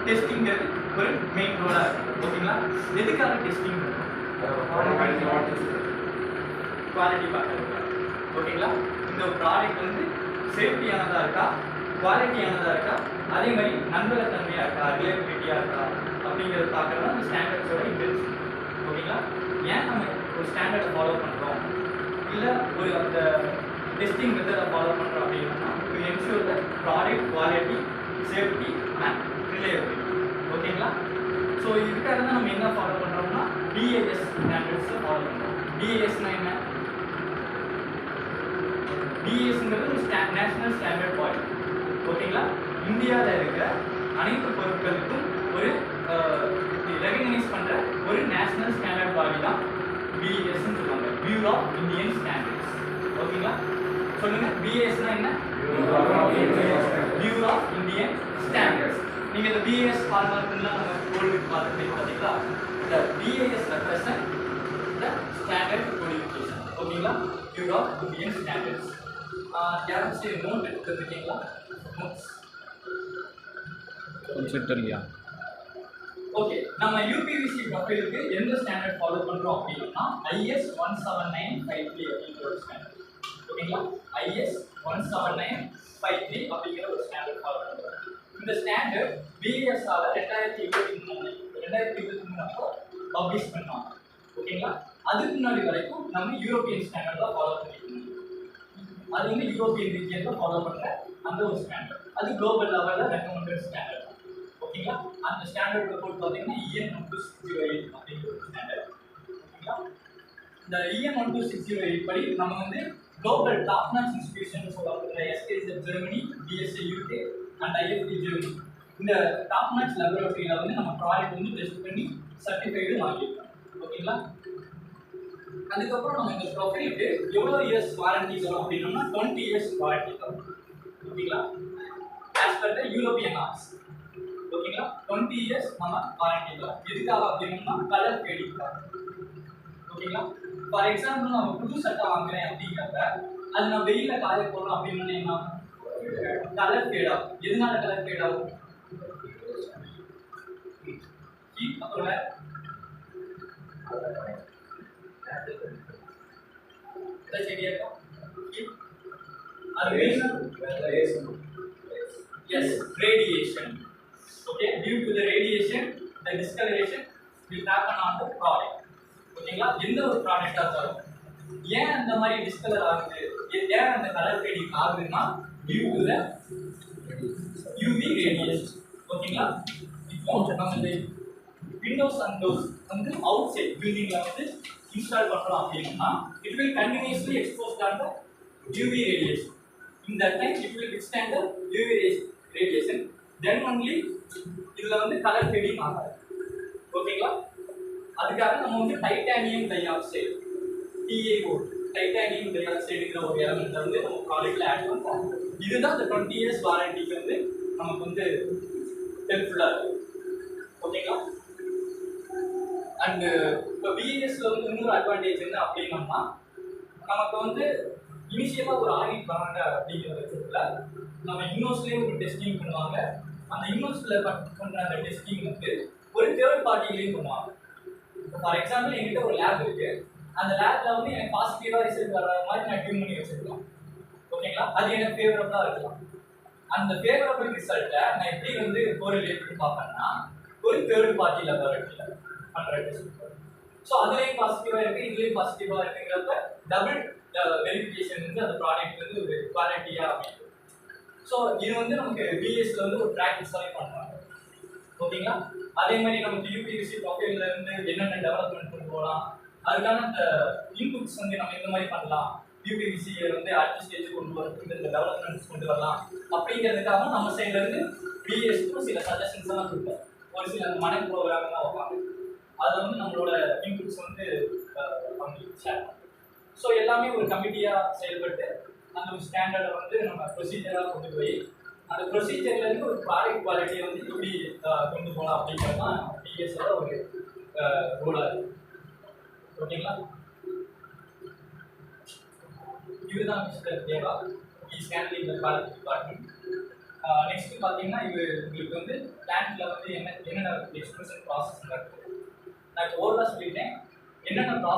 டெஸ்டிங்கிறது ஒரு மெயின் ரோலாக இருக்குது. ஓகேங்களா? எதுக்காக டெஸ்டிங்? குவாலிட்டி பார்க்கறது. ஓகேங்களா? இந்த ப்ராடக்ட் வந்து சேஃப்டியானதாக இருக்கா, குவாலிட்டியானதாக இருக்கா, அதே மாதிரி நம்பகத்தன்மையாக இருக்கா, ரிலையபிலிட்டியாக இருக்கா அப்படிங்கிறத பார்க்குறது அந்த ஸ்டாண்டர்ட்ஸோட இன்டென்ஷன். ஓகேங்களா? ஏன் நம்ம ஒரு ஸ்டாண்டர்டை ஃபாலோ பண்ணுறோம், இல்லை ஒரு அந்த டெஸ்டிங் மெத்தடை ஃபாலோ பண்ணுறோம் அப்படின்னா to ensure the product quality, safety and reliability. ஓகேங்களா? ஸோ இதுக்காக தான் நம்ம என்ன ஃபாலோ பண்ணுறோம்னா BIS ஸ்டாண்டர்ட்ஸை ஃபாலோ பண்ணுறோம். BISனா என்ன? BISங்கிறது ஒரு நேஷனல் ஸ்டாண்டர்ட் பாடி. ஓகேங்களா? இந்தியாவில் இருக்கிற அனைத்து பொருட்களுக்கும் ஒரு ரெகக்னைஸ் பண்ணுற ஒரு நேஷனல் ஸ்டாண்டர்ட் பாடி தான் BISன்னு சொல்லுவாங்க, பியூரோ ஆஃப் இந்தியன் ஸ்டாண்டர்ட்ஸ். ஓகேங்களா? சொல்லுங்க, BISனா என்ன? Bureau of Indian standards. நீங்கள் இந்த BIS ஃபார்மாட்லாம் நம்ம கோல்டுக்கு பார்த்துட்டு பார்த்தீங்களா? இந்த BIS represent the standard codification. ஓகேங்களா? Bureau of Indian standards. யாராச்சும் நோட் எடுத்துருக்கீங்களா? நோட்ஸ் இல்லையா? ஓகே, நம்ம UPVC ப்ரொஃபைலுக்கு எந்த ஸ்டாண்டர்ட் ஃபாலோ பண்ணுறோம் அப்படின்னா IS 17953 அப்படிங்கிற ஒரு ஸ்டாண்டர்ட். ஓகேங்களா? IS 17953 அப்படிங்கிற ஒரு ஸ்டாண்டர்ட் ஃபாலோ பண்ணுறோம். இந்த ஸ்டாண்டர்ட் BIS ஆல 2023 அப்போ பப்ளிஷ் பண்ணாங்க. ஓகேங்களா? அதுக்கு முன்னாடி வரைக்கும் நம்ம யூரோப்பியன் ஸ்டாண்டர்ட் தான் ஃபாலோ பண்ணிட்டு இருந்தோம். அது வந்து யூரோப்பியன் ரீஜியனில் ஃபாலோ பண்ணுற அந்த ஒரு ஸ்டாண்டர்ட். அது குளோபல் லெவலில் ரெக்கமெண்டட் ஸ்டாண்டர்ட். ஓகேங்களா? அந்த ஸ்டாண்டர்ட் கோட் பார்த்தீங்கன்னா EN 12608 அப்படிங்கிற ஒரு ஸ்டாண்டர்ட். ஓகேங்களா? இந்த EN 12608 படி நம்ம வந்து குளோபல் டாப் நாட்ச் இன்ஸ்டிடியூஷன் சொல்லப்படுற SKZ Germany, BSA UK and IFT Germany, இந்த டாப் நாட்ச் லெபரட்டரியில் வந்து நம்ம ப்ராடக்ட் வந்து டெஸ்ட் பண்ணி சர்டிஃபைடு வாங்கியிருக்கோம். ஓகேங்களா? அதுக்கப்புறம் நம்ம இந்த ப்ரொஃபைலுக்கு எவ்வளோ இயர்ஸ் வாரண்டி தரும் அப்படின்னா 20 இயர்ஸ் வாரண்டி தரும். ஓகேங்களா? As per the European norms. ஓகேங்களா? 20 இயர்ஸ் நம்ம வாரண்டி தரும். எதுக்காக அப்படின்னா கலர் ஃபேடிங்காக. ஓகேங்களா? ஃபார் எக்ஸாம்பிள் நம்ம புது சட்டை வாங்குறேன் அப்படிங்கிறப்ப அது நான் வெயிலில் காய போடுறோம் அப்படின்னு என்ன கலர் ஃபேட் ஆகும். எதனால கலர் ஃபேட் ஆகும்? அப்புறம் yes, radiation. Okay, due to the radiation the discoloration will happen on the product. ஓகேங்களா? எந்த ஒரு ப்ராடக்டா இருந்தாலும் ஏன் அந்த மாதிரி டிஸ்கலர் ஆகுது, ஏன் அந்த கலர் ஃபேடிங் ஆகுதுன்னா due to the UV radiation. ஓகேங்களா? இப்போ நம்ம இந்த விண்டோஸ் அண்ட் டோர்ஸ் வந்து அவுட் சைட் பில்டிங்ல வந்து இன்ஸ்டால் பண்றோம் அப்படின்னா it will continuously exposed on the UV radiation. In that time it will withstand the UV radiation, then only இதுல வந்து கலர் ஃபேடிங் ஆகாது. ஓகேங்களா? அதுக்காக நம்ம வந்து titanium dioxide TiO, titanium டை ஆக்சைடுங்கிற ஒரு எலமெண்ட் வந்து நம்ம ப்ராடக்ட்ல ஆட் பண்றோம். இதுதான் இந்த 20 இயர்ஸ் வாரண்டிக்கு வந்து நமக்கு வந்து ஹெல்ப்ஃபுல்லா இருக்கு. ஓகேங்களா? அண்ட் இப்போ BISல வந்து இன்னொரு அட்வான்டேஜ் என்ன அப்படின்னம்னா நமக்கு வந்து இனிஷியலாக ஒரு ஆடிட் வராங்க அப்படிங்கிற பட்சத்தில் நம்ம இன்வெஸ்ட்லேயே ஒரு டெஸ்டிங் பண்ணுவாங்க. அந்த இன்வெஸ்ட்டில் பண்ணுற அந்த டெஸ்டிங் வந்து ஒரு தேர்ட் பார்ட்டிலையும் பண்ணுவாங்க. இப்போ ஃபார் எக்ஸாம்பிள் என்கிட்ட ஒரு லேப் இருக்குது, அந்த லேபில் வந்து எனக்கு பாசிட்டிவாக ரிசல்ட் வர மாதிரி நான் டியூன் பண்ணி வச்சுருக்கலாம். ஓகேங்களா? அது எனக்கு ஃபேவரபுளாக இருக்கலாம். அந்த ஃபேவரபிள் ரிசல்ட்டை நான் எப்படி வந்து கோரிலேட் பார்ப்பேன்னா ஒரு தேர்ட் பார்ட்டி லெபரட்டரியில் பண்ணுற டெஸ்ட். ஸோ அதுலேயும் பாசிட்டிவாக இருக்குது, இதுலேயும் பாசிட்டிவாக இருக்குங்கிறப்ப டபுள் வெரிஃபிகேஷன் வந்து அந்த ப்ராடக்ட் வந்து ஒரு குவாலிட்டியாக அமைக்கும். ஸோ இது வந்து நமக்கு BISல வந்து ஒரு ப்ராக்டிஸாகவே பண்ணுறாங்க. ஓகேங்களா? அதே மாதிரி நமக்கு UPVC ப்ரொஃபைல்ல இருந்து என்னென்ன டெவலப்மெண்ட் கொண்டு போகலாம், அதுக்கான அந்த இன்புட்ஸ் வந்து நம்ம இந்த மாதிரி பண்ணலாம், UPVC வந்து அடுத்த ஸ்டேஜ் கொண்டு வரதுக்கு இந்த டெவலப்மெண்ட்ஸ் கொண்டு வரலாம் அப்படிங்கிறதுக்காக நம்ம சைட்ல இருந்து BISக்கும் சில சஜஷன்ஸ் எல்லாம் கொடுப்போம். ஒரு சில மன ப்ரோக்ராம் தான் வைப்பாங்க. அதில் வந்து நம்மளோட இன்புட்ஸ் வந்து அவங்களுக்கு ஷேர் பண்ணுவோம். ஸோ எல்லாமே ஒரு கமிட்டியாக செயல்பட்டு அந்த ஒரு ஸ்டாண்டர்டை வந்து நம்ம ப்ரொசீஜராக கொண்டு போய் அந்த ப்ரொசீஜர்லேருந்து ஒரு ப்ராடக்ட் குவாலிட்டியை வந்து எப்படி கொண்டு போகலாம் அப்படிங்கிறது தான் BISோட ஒரு ரோலாக இருக்குது. ஓகேங்களா? இதுதான் mister Deva, is handling the quality department. Next பார்த்தீங்கன்னா இது உங்களுக்கு வந்து பிளான்ட்ல வந்து என்னென்ன எக்ஸ்பிரஷன் ப்ராசஸ் நடக்குது நான் ஓவராக சொல்லிட்டேன் என்னென்ன ப்ராசஸ்